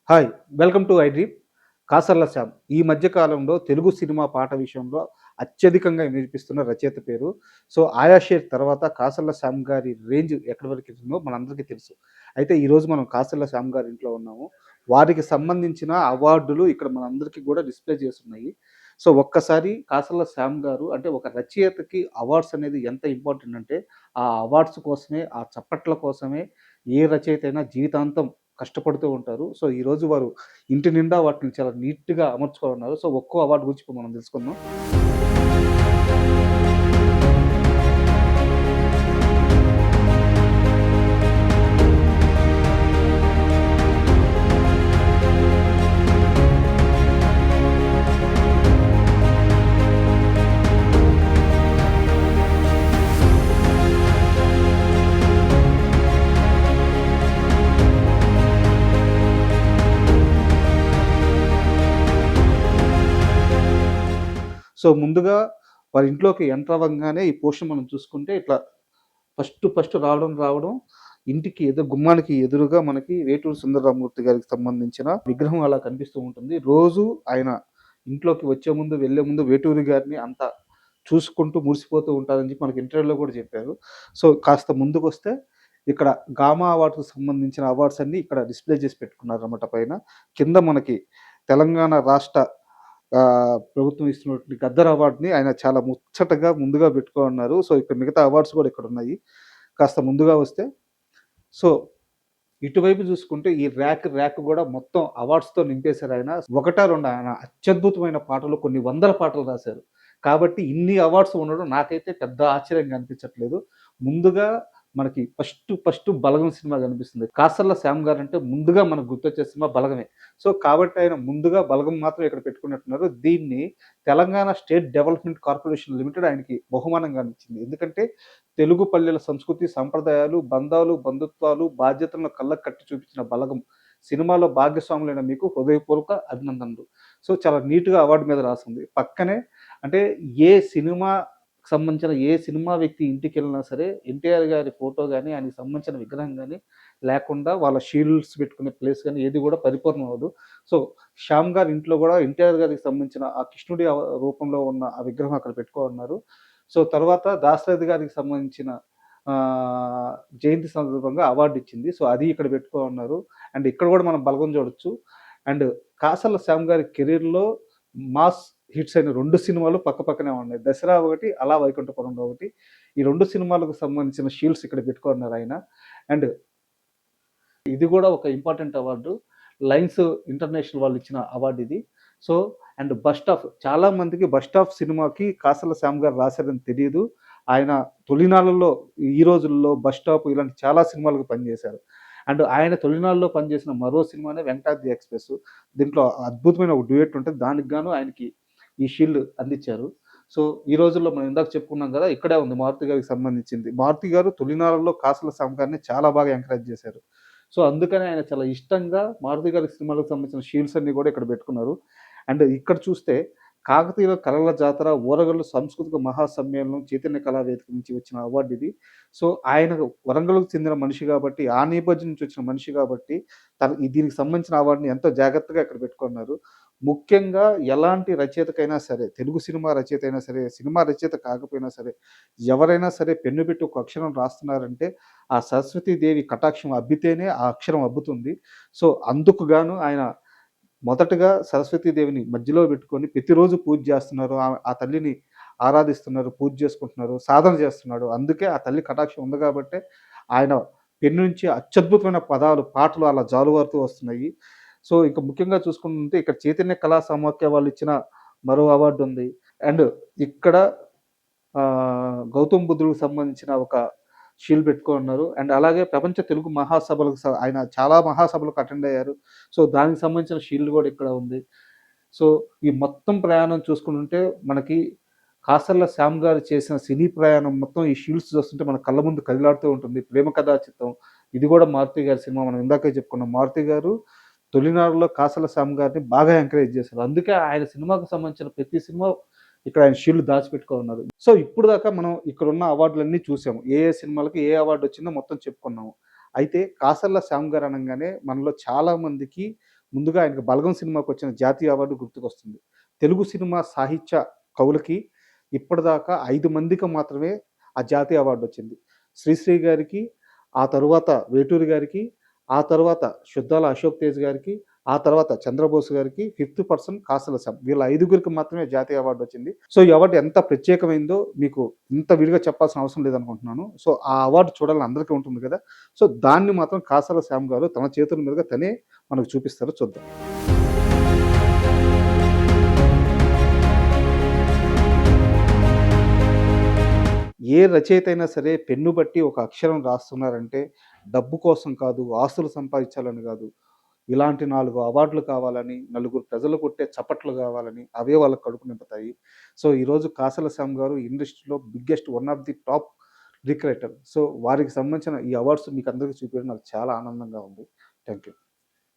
Hi! Welcome to iDream. Kasarla Shyam. ఈ మధ్య కాలంలో తెలుగు సినిమా పాట విషయంలో అత్యధికంగా వినిపిస్తున్న రచయిత పేరు. సో, 'ఆయా షేర్' తర్వాత కాసర్ల శ్యామ్ గారి రేంజ్ ఎక్కడి వరకెళ్తుందో మనందరికీ తెలుసు. అయితే ఈరోజు మనం కాసర్ల శ్యామ్ గారి ఇంట్లో ఉన్నాము. వారికి సంబంధించిన అవార్డులు ఇక్కడ మనందరికీ కూడా డిస్‌ప్లే చేసున్నాయి. సో, ఒక్కసారి కాసర్ల శ్యామ్ గారు అంటే ఒక రచయితకి అవార్డ్స్ అనేది ఎంత ఇంపార్టెంట్ అంటే, ఆ అవార్డ్స్ కోసమే, ఆ చప్పట్ల కోసమే ఏ రచయిత అయినా జీవితాంతం కష్టపడుతూ ఉంటారు. సో, ఈరోజు వారు ఇంటి నిండా వాటిని చాలా నీట్‌గా అమర్చుకోనున్నారు. సో, ఒక్కో అవార్డ్ గురించి ఇప్పుడు మనం తెలుసుకుందాం. సో, ముందుగా వారి ఇంట్లోకి ఎంటర్ అవ్వంగానే ఈ పోస్టర్ మనం చూసుకుంటే ఇట్లా ఫస్ట్ రావడం ఇంటికి గుమ్మానికి ఎదురుగా మనకి వేటూరి సుందరరామూర్తి గారికి సంబంధించిన విగ్రహం అలా కనిపిస్తూ ఉంటుంది. రోజు ఆయన ఇంట్లోకి వచ్చే ముందు, వెళ్ళే ముందు వేటూరి గారిని అంతా చూసుకుంటూ మురిసిపోతూ ఉంటారని చెప్పి మనకి ఇంటర్వ్యూలో కూడా చెప్పారు. సో, కాస్త ముందుకొస్తే ఇక్కడ గామా అవార్డ్‌కి సంబంధించిన అవార్డ్స్ అన్నీ ఇక్కడ డిస్‌ప్లే చేసి పెట్టుకున్నారన్నమాట పైన. కింద మనకి తెలంగాణ రాష్ట్ర ప్రభుత్వం ఇస్తున్నటువంటి గద్దర్ అవార్డ్‌ని ఆయన చాలా ముచ్చటగా ముందుగా పెట్టుకోనున్నారు. సో, ఇక్కడ మిగతా అవార్డ్స్ కూడా ఇక్కడున్నాయి. కాస్త ముందుగా వస్తే సో, ఇటువైపు చూసుకుంటే ఈ ర్యాక్ గూడా మొత్తం అవార్డ్స్‌తో నింపేశారాయన. ఒకటా రెండా ఆయన అత్యద్భుతమైన పాటలు కొన్ని వందల పాటలు రాశారు. కాబట్టి ఇన్ని అవార్డ్స్ ఉండడం నాకైతే పెద్ద ఆశ్చర్యంగా అనిపించట్లేదు. ముందుగా మనకి ఫస్ట్ 'బలగం' సినిమా కనిపిస్తుంది. కాసర్ల శ్యామ్ గారంటే ముందుగా మనకు గుర్తొచ్చే సినిమా 'బలగమే'. సో, కాబట్టి ఆయన ముందుగా 'బలగం' మాత్రం ఇక్కడ పెట్టుకున్నట్టున్నారు. దీన్ని Telangana state development corporation limited ఆయనకి బహుమానంగా ఇచ్చింది. ఎందుకంటే తెలుగు పల్లెల సంస్కృతి, సంప్రదాయాలు, బంధాలు, బంధుత్వాలు, బాధ్యతలను కళ్ళకు కట్టి చూపించిన 'బలగం' సినిమాలో భాగస్వాములైన మీకు హృదయపూర్వక అభినందనలు. సో, చాలా నీట్‌గా అవార్డ్ మీద రాసుంది. పక్కనే అంటే ఏ సినిమాకి సంబంధించిన ఏ సినిమా వ్యక్తి ఇంటికెళ్ళినా సరే ఎన్టీఆర్ గారి ఫోటో గాని, ఆయనకి సంబంధించిన విగ్రహం గాని లేకుండా వాళ్ళ షీల్డ్స్ పెట్టుకునే ప్లేస్ గాని ఏది కూడా పరిపూర్ణం అవ్వదు. సో, శ్యామ్ గారి ఇంట్లో కూడా ఎన్టీఆర్ గారికి సంబంధించిన ఆ కృష్ణుడి రూపంలో ఉన్న ఆ విగ్రహం అక్కడ పెట్టుకోనున్నారు. సో, తర్వాత దాశరథి గారికి సంబంధించిన ఆహ్, జయంతి సందర్భంగా అవార్డ్ ఇచ్చింది. సో, అది ఇక్కడ పెట్టుకోనున్నారు. అండ్ ఇక్కడ కూడా మనం బలగం చూడొచ్చు. అండ్ కాసర్ల శ్యామ్ గారి కెరియర్‌లో మాస్ హిట్స్ అయిన 2 సినిమాలు పక్కపక్కనే ఉన్నాయి. 'దసరా' ఒకటి, 'అల వైకుంఠపురంలో' ఒకటి. ఈ 2 సినిమాలకు సంబంధించిన షీల్డ్స్ ఇక్కడ పెట్టుకున్నారాయన. అండ్ ఇది గూడా ఒక ఇంపార్టెంట్ అవార్డు. లయన్స్ ఇంటర్నేషనల్ వాళ్ళు ఇచ్చిన అవార్డ్ ఇది. సో, అండ్ 'బస్ స్టాప్' చాలా మందికి 'బస్ స్టాప్' సినిమాకి కాసర్ల శ్యామ్ గారు రాశారని తెలీదు. ఆయన తొలినాళ్ళలో ఈ రోజుల్లో 'బస్ స్టాప్' ఇలాంటి చాలా సినిమాలకు పనిచేశారు. అండ్ ఆయన తొలినాళ్ళలో పనిచేసిన మరో సినిమానే 'వెంకటాద్రి ఎక్స్‌ప్రెస్'. దీంట్లో అద్భుతమైన ఒక డ్యూయెట్ ఉంటది. దానికి గాను ఆయనకి ఈ షీల్డ్ అందించారు. సో, ఈ రోజుల్లో మనం ఇందాక చెప్పుకున్నాం గదా! ఇక్కడే ఉంది మారుతి గారికి సంబంధించింది. మారుతి గారు తొలినాళ్ళలో కాసర్ల శ్యామ్ గారిని చాలా బాగా ఎంకరేజ్ చేశారు. సో, అందుకని ఆయన చాలా ఇష్టంగా మారుతి గారి సినిమాలకు సంబంధించిన షీల్డ్స్ అన్నీ గూడా ఇక్కడ పెట్టుకున్నారు. అండ్ ఇక్కడ చూస్తే కాకతీయుల కళల జాతర, ఓరగల్లు సాంస్కృతిక మహాసమ్మేళనం, చైతన్య కళావేదిక నుంచి వచ్చిన అవార్డ్ ఇది. సో, ఆయన వరంగల్‌కు చెందిన మనిషి గాబట్టి, ఆ నేపథ్యం నుంచి వచ్చిన మనిషి గాబట్టి, దీనికి సంబంధించిన అవార్డ్‌ని ఎంతో జాగ్రత్తగా ఇక్కడ పెట్టుకున్నారు. ముఖ్యంగా ఎలాంటి రచయితకైనా సరే, తెలుగు సినిమా రచయిత అయినా సరే, సినిమా రచయిత కాకపోయినా సరే, ఎవరైనా సరే పెన్ను పెట్టి ఒక అక్షరం రాస్తున్నారంటే, ఆ సరస్వతీదేవి కటాక్షం అబ్బితేనే ఆ అక్షరం అబ్బుతుంది. సో, అందుకు గాను ఆయన మొదటగా సరస్వతీదేవిని మధ్యలో పెట్టుకొని ప్రతిరోజు పూజ చేస్తున్నారు. ఆ తల్లిని ఆరాధిస్తున్నారు, పూజ చేసుకుంటున్నారు, సాధన చేస్తున్నాడు. అందుకే ఆ తల్లి కటాక్షం ఉంది గాబట్టే ఆయన పెన్ను నుంచి అత్యద్భుతమైన పదాలు, పాటలు అలా జాలువారుతూ వస్తున్నాయి. సో, ఇక ముఖ్యంగా చూసుకుంటే ఇక్కడ చైతన్య కళా సమాఖ్య వాళ్ళిచ్చిన మరో అవార్డుంది. అండ్ ఇక్కడ గౌతమ్ బుద్ధుడికి సంబంధించిన ఒక షీల్డ్ పెట్టుకోనున్నారు. అండ్ అలాగే ప్రపంచ తెలుగు మహాసభలకు ఆయన చాలా మహాసభలకు అటెండ్ అయ్యారు. సో, దానికి సంబంధించిన షీల్డ్ గూడా ఇక్కడ ఉంది. సో, ఈ మొత్తం ప్రయాణం చూసుకుంటుంటే మనకి కాసర్ల శ్యామ్ గారు చేసిన సినీ ప్రయాణం మొత్తం ఈ షీల్డ్స్ చూస్తుంటే మన కళ్ళ ముందు కదిలాడుతూ ఉంటుంది. 'ప్రేమ కథా చిత్రం' ఇది గూడా మారుతి గారి సినిమా. మనం ఇందాకే చెప్పుకున్నాం. మారుతి గారు తొలినాడులో కాసర్ల శ్యామ్ గారిని బాగా ఎంకరేజ్ చేశారు. అందుకే ఆయన సినిమాకు సంబంధించిన ప్రతి సినిమా ఇక్కడ ఆయన షీల్డ్ దాచిపెట్టుకోనున్నారు. సో, ఇప్పుడు దాకా మనం ఇక్కడున్న అవార్డులన్నీ చూసాము. ఏ సినిమాలకి ఏ అవార్డ్ వచ్చిందో మొత్తం చెప్పుకున్నాము. అయితే కాసర్ల శ్యామ్ గారు అనంగానే మనలో చాలా మందికి ముందుగా ఆయనకి 'బలగం' సినిమాకొచ్చిన జాతీయ అవార్డు గుర్తుకొస్తుంది. తెలుగు సినిమా సాహిత్య కవులకి ఇప్పటిదాకా 5 మందికి మాత్రమే ఆ జాతీయ అవార్డొచ్చింది. శ్రీశ్రీ గారికి, ఆ తరువాత వేటూరి గారికి, ఆ తర్వాత శుద్ధాల అశోక్ తేజ్ గారికి, ఆ తర్వాత చంద్రబోస్ గారికి, ఫిఫ్త్ పర్సన్ కాసల శ్యామ్. వీళ్ళ ఐదుగురికి మాత్రమే జాతీయ అవార్డొచ్చింది. సో, ఈ అవార్డ్ ఎంత ప్రత్యేకమైందో మీకు ఇంత విడిగా చెప్పాల్సిన అవసరం లేదనుకుంటున్నాను. సో, ఆ అవార్డ్ చూడాలని అందరికీ ఉంటుంది కదా! సో, దాన్ని మాత్రం కాసల శ్యామ్ గారు తన చేతుల మీదుగా తనే మనకు చూపిస్తారో చూద్దాం. ఏ రచయిత అయినా సరే పెన్ను బట్టి ఒక అక్షరం రాస్తున్నారంటే డబ్బు కోసం కాదు, ఆస్తులు సంపాదించాలని కాదు. ఇలాంటి 4 అవార్డులు కావాలని, నలుగురు ప్రజలు కొట్టే చప్పట్లు కావాలని, అవే వాళ్ళ కడుపు నింపుతాయి. సో, ఈరోజు కాసల శ్యామ్ గారు ఇండస్ట్రీలో biggest one of the top lyric writer. So, వారికి సంబంధించిన ఈ అవార్డ్స్ మీకందరికీ చూపియడం నాకు చాలా ఆనందంగా ఉంది. Thank you.